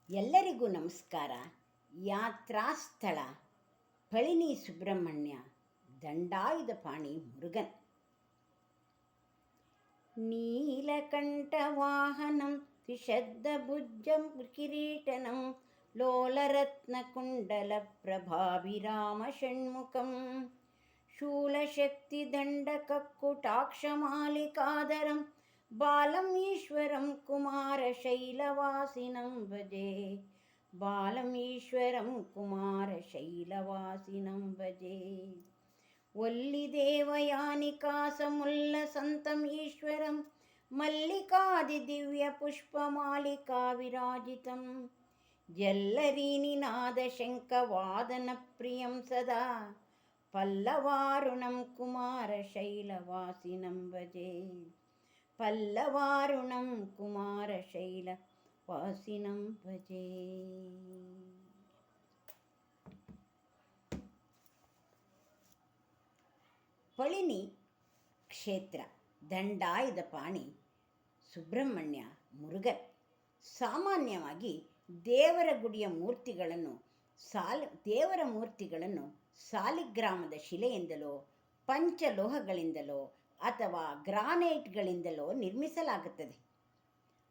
ಎಲ್ಲರಿಗೂ ನಮಸ್ಕಾರ. ಯಾತ್ರಾ ಸ್ಥಳ ಪಳನಿ ಸುಬ್ರಹ್ಮಣ್ಯ, ದಂಡಾಯುಧಪಾಣಿ ಮುರುಗನ್. ನೀಲಕಂಠ ವಾಹನಂ ತ್ರಿಶಬ್ದಭುಜಂ ಕಿರೀಟನಂ ಲೋಲರತ್ನಕುಂಡಲ ಪ್ರಭಾಭಿರಾಮ ಷಣ್ಮುಖಂ ಶೂಲಶಕ್ತಿದಂಡಕಕ್ಕುಟಾಕ್ಷಮಾಲಿಕಾಧರಂ ಬಾಲಂ ಈಶ್ವರಂ ಕುಮಾರಶೈಲವಾಸಿನಂ ಭಜೆ. ಬಾಲಂ ಈಶ್ವರಂ ಕುಮಾರಶೈಲವಾಸಿನಂ ಭಜೆ. वल्लिदेवयानिकासमुल्लसन्तं ईश्वरं मल्लिकादिदिव्यपुष्पमालिका विराजितं जल्लरीनिनादशङ्खवादनप्रियं सदा पल्लवारुणं कुमारशैलवासिनं भजे. पल्लवारुणं कुमारशैलवासिनं भजे. ಪಳನಿ ಕ್ಷೇತ್ರ ದಂಡಾಯುಧಪಾಣಿ ಸುಬ್ರಹ್ಮಣ್ಯ ಮುರುಗನ್. ಸಾಮಾನ್ಯವಾಗಿ ದೇವರ ಮೂರ್ತಿಗಳನ್ನು ಸಾಲಿಗ್ರಾಮದ ಶಿಲೆಯಿಂದಲೋ ಪಂಚಲೋಹಗಳಿಂದಲೋ ಅಥವಾ ಗ್ರಾನೈಟ್ಗಳಿಂದಲೋ ನಿರ್ಮಿಸಲಾಗುತ್ತದೆ.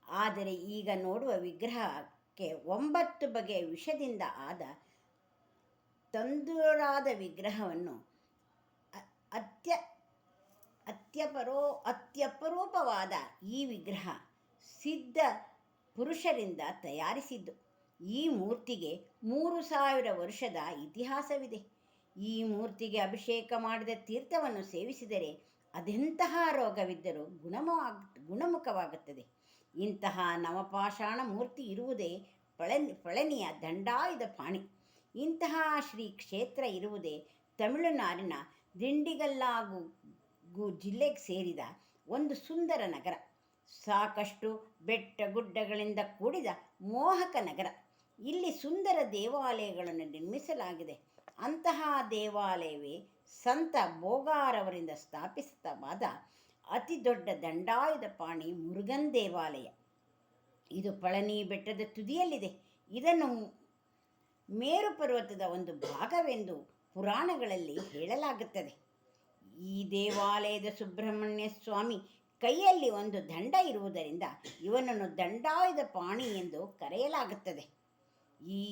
ಆದರೆ ಈಗ ನೋಡುವ ವಿಗ್ರಹಕ್ಕೆ 9 ಬಗೆಯ ವಿಷದಿಂದ ಆದ ತಂದೂರಾದ ವಿಗ್ರಹವನ್ನು ಅತ್ಯಪರೂಪವಾದ ಈ ವಿಗ್ರಹ ಸಿದ್ಧ ಪುರುಷರಿಂದ ತಯಾರಿಸಿದ್ದು. ಈ ಮೂರ್ತಿಗೆ 3000 ವರ್ಷದ ಇತಿಹಾಸವಿದೆ. ಈ ಮೂರ್ತಿಗೆ ಅಭಿಷೇಕ ಮಾಡಿದ ತೀರ್ಥವನ್ನು ಸೇವಿಸಿದರೆ ಅದೆಂತಹ ರೋಗವಿದ್ದರೂ ಗುಣಮುಖವಾಗುತ್ತದೆ. ಇಂತಹ ನವಪಾಷಾಣ ಮೂರ್ತಿ ಇರುವುದೇ ಪಳನಿಯ ದಂಡಾಯುಧಪಾಣಿ. ಇಂತಹ ಶ್ರೀ ಕ್ಷೇತ್ರ ಇರುವುದೇ ತಮಿಳುನಾಡಿನ ದಿಂಡಿಗಲ್ಲಾಗು ಜಿಲ್ಲೆಗೆ ಸೇರಿದ ಒಂದು ಸುಂದರ ನಗರ. ಸಾಕಷ್ಟು ಬೆಟ್ಟ ಗುಡ್ಡಗಳಿಂದ ಕೂಡಿದ ಮೋಹಕ ನಗರ. ಇಲ್ಲಿ ಸುಂದರ ದೇವಾಲಯಗಳನ್ನು ನಿರ್ಮಿಸಲಾಗಿದೆ. ಅಂತಹ ದೇವಾಲಯವೇ ಸಂತ ಬೋಗಾರವರಿಂದ ಸ್ಥಾಪಿತವಾದ ಅತಿ ದೊಡ್ಡ ದಂಡಾಯುಧಪಾಣಿ ಮುರುಗನ್ ದೇವಾಲಯ. ಇದು ಪಳನಿ ಬೆಟ್ಟದ ತುದಿಯಲ್ಲಿದೆ. ಇದನ್ನು ಮೇರು ಪರ್ವತದ ಒಂದು ಭಾಗವೆಂದು ಪುರಾಣಗಳಲ್ಲಿ ಹೇಳಲಾಗುತ್ತದೆ. ಈ ದೇವಾಲಯದ ಸುಬ್ರಹ್ಮಣ್ಯ ಸ್ವಾಮಿ ಕೈಯಲ್ಲಿ ಒಂದು ದಂಡ ಇರುವುದರಿಂದ ಇವನನ್ನು ದಂಡಾಯುಧಪಾಣಿ ಎಂದು ಕರೆಯಲಾಗುತ್ತದೆ. ಈ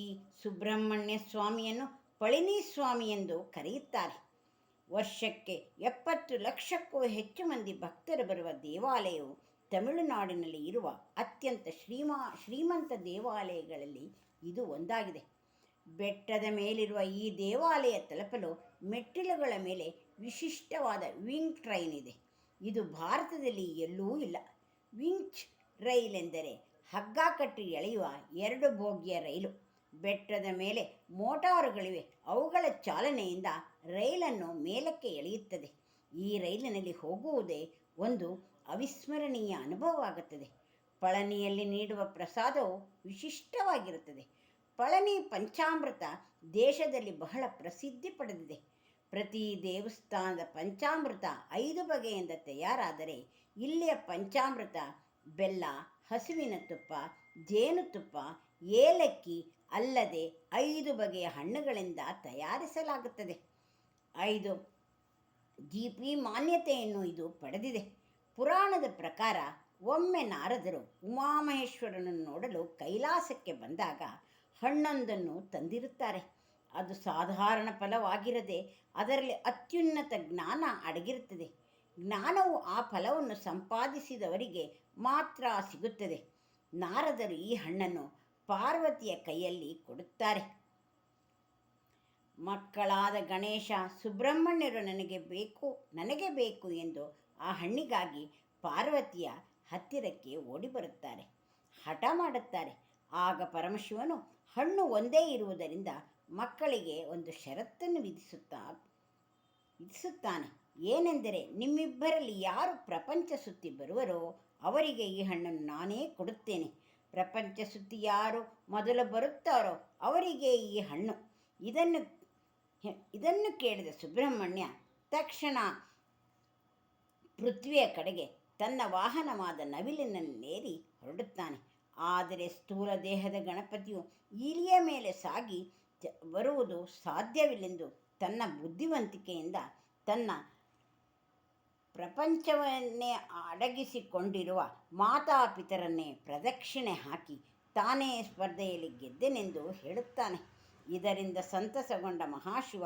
ಸುಬ್ರಹ್ಮಣ್ಯ ಸ್ವಾಮಿಯನ್ನು ಪಳನಿ ಸ್ವಾಮಿ ಎಂದು ಕರೆಯುತ್ತಾರೆ. ವರ್ಷಕ್ಕೆ 70 ಲಕ್ಷಕ್ಕೂ ಹೆಚ್ಚು ಮಂದಿ ಭಕ್ತರು ಬರುವ ದೇವಾಲಯವು ತಮಿಳುನಾಡಿನಲ್ಲಿ ಇರುವ ಅತ್ಯಂತ ಶ್ರೀಮಂತ ದೇವಾಲಯಗಳಲ್ಲಿ ಇದು ಒಂದಾಗಿದೆ. ಬೆಟ್ಟದ ಮೇಲಿರುವ ಈ ದೇವಾಲಯ ತಲುಪಲು ಮೆಟ್ಟಿಲುಗಳ ಮೇಲೆ ವಿಶಿಷ್ಟವಾದ ವಿಂಗ್ ಟ್ರೈನ್ ಇದೆ. ಇದು ಭಾರತದಲ್ಲಿ ಎಲ್ಲೂ ಇಲ್ಲ. ವಿಂಚ್ ರೈಲ್ ಎಂದರೆ ಹಗ್ಗ ಕಟ್ಟಿ ಎಳೆಯುವ 2 ಬೋಗಿಯ ರೈಲು. ಬೆಟ್ಟದ ಮೇಲೆ ಮೋಟಾರುಗಳಿವೆ. ಅವುಗಳ ಚಾಲನೆಯಿಂದ ರೈಲನ್ನು ಮೇಲಕ್ಕೆ ಎಳೆಯುತ್ತದೆ. ಈ ರೈಲಿನಲ್ಲಿ ಹೋಗುವುದೇ ಒಂದು ಅವಿಸ್ಮರಣೀಯ ಅನುಭವವಾಗುತ್ತದೆ. ಪಳನಿಯಲ್ಲಿ ನೀಡುವ ಪ್ರಸಾದವು ವಿಶಿಷ್ಟವಾಗಿರುತ್ತದೆ. ಪಳನಿ ಪಂಚಾಮೃತ ದೇಶದಲ್ಲಿ ಬಹಳ ಪ್ರಸಿದ್ಧಿ ಪಡೆದಿದೆ. ಪ್ರತಿ ದೇವಸ್ಥಾನದ ಪಂಚಾಮೃತ 5 ಬಗೆಯಿಂದ ತಯಾರಾದರೆ ಇಲ್ಲಿಯ ಪಂಚಾಮೃತ ಬೆಲ್ಲ, ಹಸುವಿನ ತುಪ್ಪ, ಜೇನುತುಪ್ಪ, ಏಲಕ್ಕಿ ಅಲ್ಲದೆ 5 ಬಗೆಯ ಹಣ್ಣುಗಳಿಂದ ತಯಾರಿಸಲಾಗುತ್ತದೆ. 5 GP ಮಾನ್ಯತೆಯನ್ನು ಇದು ಪಡೆದಿದೆ. ಪುರಾಣದ ಪ್ರಕಾರ ಒಮ್ಮೆ ನಾರದರು ಉಮಾಮಹೇಶ್ವರನನ್ನು ನೋಡಲು ಕೈಲಾಸಕ್ಕೆ ಬಂದಾಗ ಹಣ್ಣೊಂದನ್ನು ತಂದಿರುತ್ತಾರೆ. ಅದು ಸಾಧಾರಣ ಫಲವಾಗಿರದೆ ಅದರಲ್ಲಿ ಅತ್ಯುನ್ನತ ಜ್ಞಾನ ಅಡಗಿರುತ್ತದೆ. ಜ್ಞಾನವು ಆ ಫಲವನ್ನು ಸಂಪಾದಿಸಿದವರಿಗೆ ಮಾತ್ರ ಸಿಗುತ್ತದೆ. ನಾರದರು ಈ ಹಣ್ಣನ್ನು ಪಾರ್ವತಿಯ ಕೈಯಲ್ಲಿ ಕೊಡುತ್ತಾರೆ. ಮಕ್ಕಳಾದ ಗಣೇಶ, ಸುಬ್ರಹ್ಮಣ್ಯರು ನನಗೆ ಬೇಕು ಎಂದು ಆ ಹಣ್ಣಿಗಾಗಿ ಪಾರ್ವತಿಯ ಹತ್ತಿರಕ್ಕೆ ಓಡಿ ಬರುತ್ತಾರೆ. ಹಠ ಮಾಡುತ್ತಾರೆ. ಆಗ ಪರಮಶಿವನು ಹಣ್ಣು ಒಂದೇ ಇರುವುದರಿಂದ ಮಕ್ಕಳಿಗೆ ಒಂದು ಷರತ್ತನ್ನು ವಿಧಿಸುತ್ತಾನೆ. ಏನೆಂದರೆ, ನಿಮ್ಮಿಬ್ಬರಲ್ಲಿ ಯಾರು ಪ್ರಪಂಚ ಸುತ್ತಿ ಬರುವರೋ ಅವರಿಗೆ ಈ ಹಣ್ಣನ್ನು ನಾನೇ ಕೊಡುತ್ತೇನೆ. ಪ್ರಪಂಚ ಸುತ್ತಿ ಯಾರು ಮೊದಲು ಬರುತ್ತಾರೋ ಅವರಿಗೆ ಈ ಹಣ್ಣು. ಇದನ್ನು ಕೇಳಿದ ಸುಬ್ರಹ್ಮಣ್ಯ ತಕ್ಷಣ ಪೃಥ್ವಿಯ ಕಡೆಗೆ ತನ್ನ ವಾಹನವಾದ ನವಿಲಿನಲ್ಲೇರಿ ಹೊರಡುತ್ತಾನೆ. ಆದರೆ ಸ್ಥೂಲ ದೇಹದ ಗಣಪತಿಯು ಇಲಿಯ ಮೇಲೆ ಸಾಗಿ ಬರುವುದು ಸಾಧ್ಯವಿಲ್ಲೆಂದು ತನ್ನ ಬುದ್ಧಿವಂತಿಕೆಯಿಂದ ತನ್ನ ಪ್ರಪಂಚವನ್ನೇ ಅಡಗಿಸಿಕೊಂಡಿರುವ ಮಾತಾಪಿತರನ್ನೇ ಪ್ರದಕ್ಷಿಣೆ ಹಾಕಿ ತಾನೇ ಸ್ಪರ್ಧೆಯಲ್ಲಿ ಗೆದ್ದೆನೆಂದು ಹೇಳುತ್ತಾನೆ. ಇದರಿಂದ ಸಂತಸಗೊಂಡ ಮಹಾಶಿವ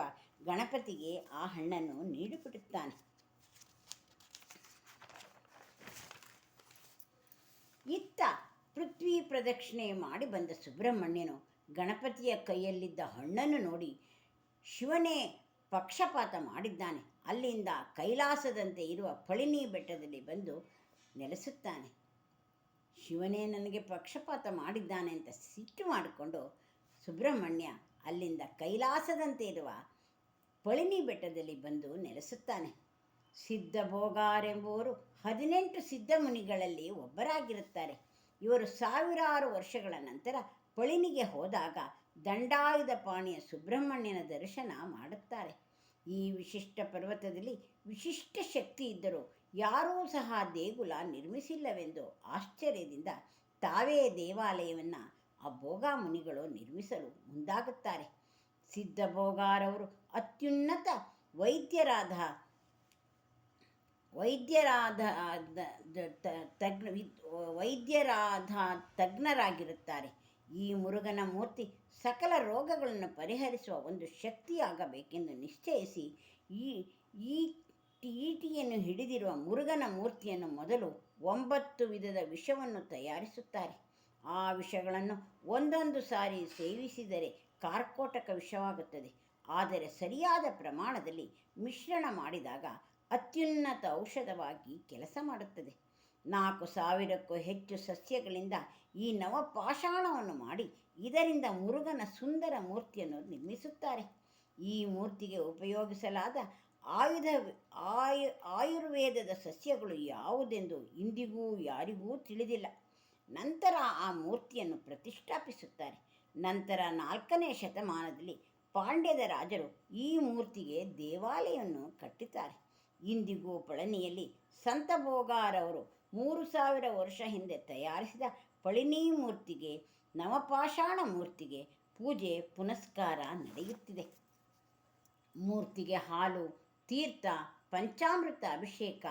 ಗಣಪತಿಗೆ ಆ ಹಣ್ಣನ್ನು ನೀಡಿಬಿಡುತ್ತಾನೆ. ಇತ್ತ ಪೃಥ್ವಿ ಪ್ರದಕ್ಷಿಣೆ ಮಾಡಿ ಬಂದ ಸುಬ್ರಹ್ಮಣ್ಯನು ಗಣಪತಿಯ ಕೈಯಲ್ಲಿದ್ದ ಹಣ್ಣನ್ನು ನೋಡಿ ಶಿವನೇ ಪಕ್ಷಪಾತ ಮಾಡಿದ್ದಾನೆ, ಅಲ್ಲಿಂದ ಕೈಲಾಸದಂತೆ ಇರುವ ಪಳಿನಿ ಬೆಟ್ಟದಲ್ಲಿ ಬಂದು ನೆಲೆಸುತ್ತಾನೆ. ಶಿವನೇ ನನಗೆ ಪಕ್ಷಪಾತ ಮಾಡಿದ್ದಾನೆ ಅಂತ ಸಿಟ್ಟು ಮಾಡಿಕೊಂಡು ಸುಬ್ರಹ್ಮಣ್ಯ ಅಲ್ಲಿಂದ ಕೈಲಾಸದಂತೆ ಇರುವ ಪಳಿನಿ ಬೆಟ್ಟದಲ್ಲಿ ಬಂದು ನೆಲೆಸುತ್ತಾನೆ. ಸಿದ್ಧಭೋಗಾರೆಂಬುವರು 18 ಸಿದ್ಧ ಮುನಿಗಳಲ್ಲಿ ಒಬ್ಬರಾಗಿರುತ್ತಾರೆ. ಇವರು ಸಾವಿರಾರು ವರ್ಷಗಳ ನಂತರ ಪಳಿನಿಗೆ ಹೋದಾಗ ದಂಡಾಯುಧ ಪಾಣಿಯ ಸುಬ್ರಹ್ಮಣ್ಯನ ದರ್ಶನ ಮಾಡುತ್ತಾರೆ. ಈ ವಿಶಿಷ್ಟ ಪರ್ವತದಲ್ಲಿ ವಿಶಿಷ್ಟ ಶಕ್ತಿ ಇದ್ದರೂ ಯಾರೂ ಸಹ ದೇಗುಲ ನಿರ್ಮಿಸಿಲ್ಲವೆಂದು ಆಶ್ಚರ್ಯದಿಂದ ತಾವೇ ದೇವಾಲಯವನ್ನು ಆ ಭೋಗ ಮುನಿಗಳು ನಿರ್ಮಿಸಲು ಮುಂದಾಗುತ್ತಾರೆ. ಸಿದ್ಧಭೋಗಾರವರು ಅತ್ಯುನ್ನತ ತಜ್ಞರಾಗಿರುತ್ತಾರೆ. ಈ ಮುರುಗನ ಮೂರ್ತಿ ಸಕಲ ರೋಗಗಳನ್ನು ಪರಿಹರಿಸುವ ಒಂದು ಶಕ್ತಿಯಾಗಬೇಕೆಂದು ನಿಶ್ಚಯಿಸಿ ಈ ಈಟಿಯನ್ನು ಹಿಡಿದಿರುವ ಮುರುಗನ ಮೂರ್ತಿಯನ್ನು ಮೊದಲು 9 ವಿಧದ ವಿಷವನ್ನು ತಯಾರಿಸುತ್ತಾರೆ. ಆ ವಿಷಗಳನ್ನು ಒಂದೊಂದು ಸಾರಿ ಸೇವಿಸಿದರೆ ಕಾರ್ಕೋಟಕ ವಿಷವಾಗುತ್ತದೆ. ಆದರೆ ಸರಿಯಾದ ಪ್ರಮಾಣದಲ್ಲಿ ಮಿಶ್ರಣ ಮಾಡಿದಾಗ ಅತ್ಯುನ್ನತ ಔಷಧವಾಗಿ ಕೆಲಸ ಮಾಡುತ್ತದೆ. 4,000ಕ್ಕೂ ಹೆಚ್ಚು ಸಸ್ಯಗಳಿಂದ ಈ ನವಪಾಷಾಣವನ್ನು ಮಾಡಿ ಇದರಿಂದ ಮುರುಗನ ಸುಂದರ ಮೂರ್ತಿಯನ್ನು ನಿರ್ಮಿಸುತ್ತಾರೆ. ಈ ಮೂರ್ತಿಗೆ ಉಪಯೋಗಿಸಲಾದ ಆಯುರ್ವೇದದ ಸಸ್ಯಗಳು ಯಾವುದೆಂದು ಇಂದಿಗೂ ಯಾರಿಗೂ ತಿಳಿದಿಲ್ಲ. ನಂತರ ಆ ಮೂರ್ತಿಯನ್ನು ಪ್ರತಿಷ್ಠಾಪಿಸುತ್ತಾರೆ. ನಂತರ 4ನೇ ಶತಮಾನದಲ್ಲಿ ಪಾಂಡ್ಯದ ರಾಜರು ಈ ಮೂರ್ತಿಗೆ ದೇವಾಲಯವನ್ನು ಕಟ್ಟುತ್ತಾರೆ. ಇಂದಿಗೂ ಪಳನಿಯಲ್ಲಿ ಸಂತ ಭೋಗಾರವರು 3000 ವರ್ಷ ಹಿಂದೆ ತಯಾರಿಸಿದ ಪಳಿನಿ ಮೂರ್ತಿಗೆ, ನವಪಾಷಾಣ ಮೂರ್ತಿಗೆ ಪೂಜೆ ಪುನಸ್ಕಾರ ನಡೆಯುತ್ತಿದೆ. ಮೂರ್ತಿಗೆ ಹಾಲು, ತೀರ್ಥ, ಪಂಚಾಮೃತ ಅಭಿಷೇಕ,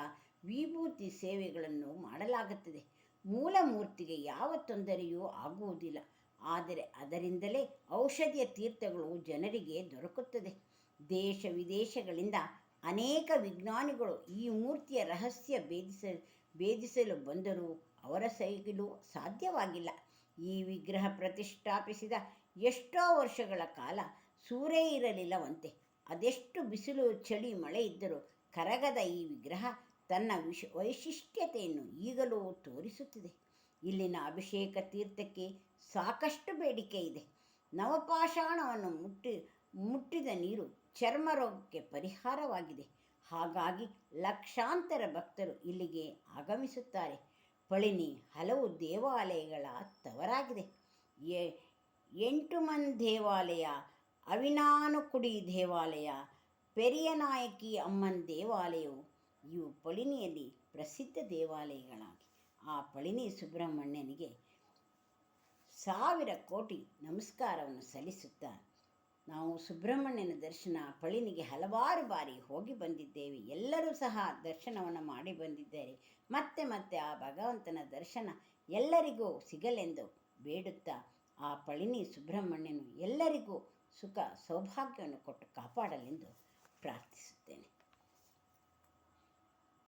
ವಿಭೂತಿ ಸೇವೆಗಳನ್ನು ಮಾಡಲಾಗುತ್ತದೆ. ಮೂಲ ಮೂರ್ತಿಗೆ ಯಾವ ತೊಂದರೆಯೂ ಆಗುವುದಿಲ್ಲ. ಆದರೆ ಅದರಿಂದಲೇ ಔಷಧಿಯ ತೀರ್ಥಗಳು ಜನರಿಗೆ ದೊರಕುತ್ತದೆ. ದೇಶ ವಿದೇಶಗಳಿಂದ ಅನೇಕ ವಿಜ್ಞಾನಿಗಳು ಈ ಮೂರ್ತಿಯ ರಹಸ್ಯ ಭೇದಿಸಲು ಬಂದರೂ ಅವರ ಕೈಗೂ ಸಾಧ್ಯವಾಗಿಲ್ಲ. ಈ ವಿಗ್ರಹ ಪ್ರತಿಷ್ಠಾಪಿಸಿದ ಎಷ್ಟೋ ವರ್ಷಗಳ ಕಾಲ ಸೂರೇ ಇರಲಿಲ್ಲವಂತೆ. ಅದೆಷ್ಟು ಬಿಸಿಲು, ಚಳಿ, ಮಳೆ ಇದ್ದರೂ ಕರಗದ ಈ ವಿಗ್ರಹ ತನ್ನ ವೈಶಿಷ್ಟ್ಯತೆಯನ್ನು ಈಗಲೂ ತೋರಿಸುತ್ತಿದೆ. ಇಲ್ಲಿನ ಅಭಿಷೇಕ ತೀರ್ಥಕ್ಕೆ ಸಾಕಷ್ಟು ಬೇಡಿಕೆ ಇದೆ. ನವಪಾಷಾಣವನ್ನು ಮುಟ್ಟಿದ ನೀರು ಚರ್ಮ ರೋಗಕ್ಕೆ ಪರಿಹಾರವಾಗಿದೆ. ಹಾಗಾಗಿ ಲಕ್ಷಾಂತರ ಭಕ್ತರು ಇಲ್ಲಿಗೆ ಆಗಮಿಸುತ್ತಾರೆ. ಪಳಿನಿ ಹಲವು ದೇವಾಲಯಗಳ ತವರಾಗಿದೆ. 8 ದೇವಾಲಯ, ಅವಿನಾನುಕುಡಿ ದೇವಾಲಯ, ಪೆರಿಯನಾಯಕಿ ಅಮ್ಮನ್ ದೇವಾಲಯವು ಇವು ಪಳಿನಿಯಲ್ಲಿ ಪ್ರಸಿದ್ಧ ದೇವಾಲಯಗಳಾಗಿ ಆ ಪಳಿನಿ ಸುಬ್ರಹ್ಮಣ್ಯನಿಗೆ 1000 ಕೋಟಿ ನಮಸ್ಕಾರವನ್ನು ಸಲ್ಲಿಸುತ್ತಾ ನಾವು ಸುಬ್ರಹ್ಮಣ್ಯನ ದರ್ಶನ ಪಳಿನಿಗೆ ಹಲವಾರು ಬಾರಿ ಹೋಗಿ ಬಂದಿದ್ದೇವೆ. ಎಲ್ಲರೂ ಸಹ ದರ್ಶನವನ್ನು ಮಾಡಿ ಬಂದಿದ್ದಾರೆ. ಮತ್ತೆ ಆ ಭಗವಂತನ ದರ್ಶನ ಎಲ್ಲರಿಗೂ ಸಿಗಲೆಂದು ಬೇಡುತ್ತಾ ಆ ಪಳಿನಿ ಸುಬ್ರಹ್ಮಣ್ಯನು ಎಲ್ಲರಿಗೂ ಸುಖ ಸೌಭಾಗ್ಯವನ್ನು ಕೊಟ್ಟು ಕಾಪಾಡಲೆಂದು ಪ್ರಾರ್ಥಿಸುತ್ತೇನೆ.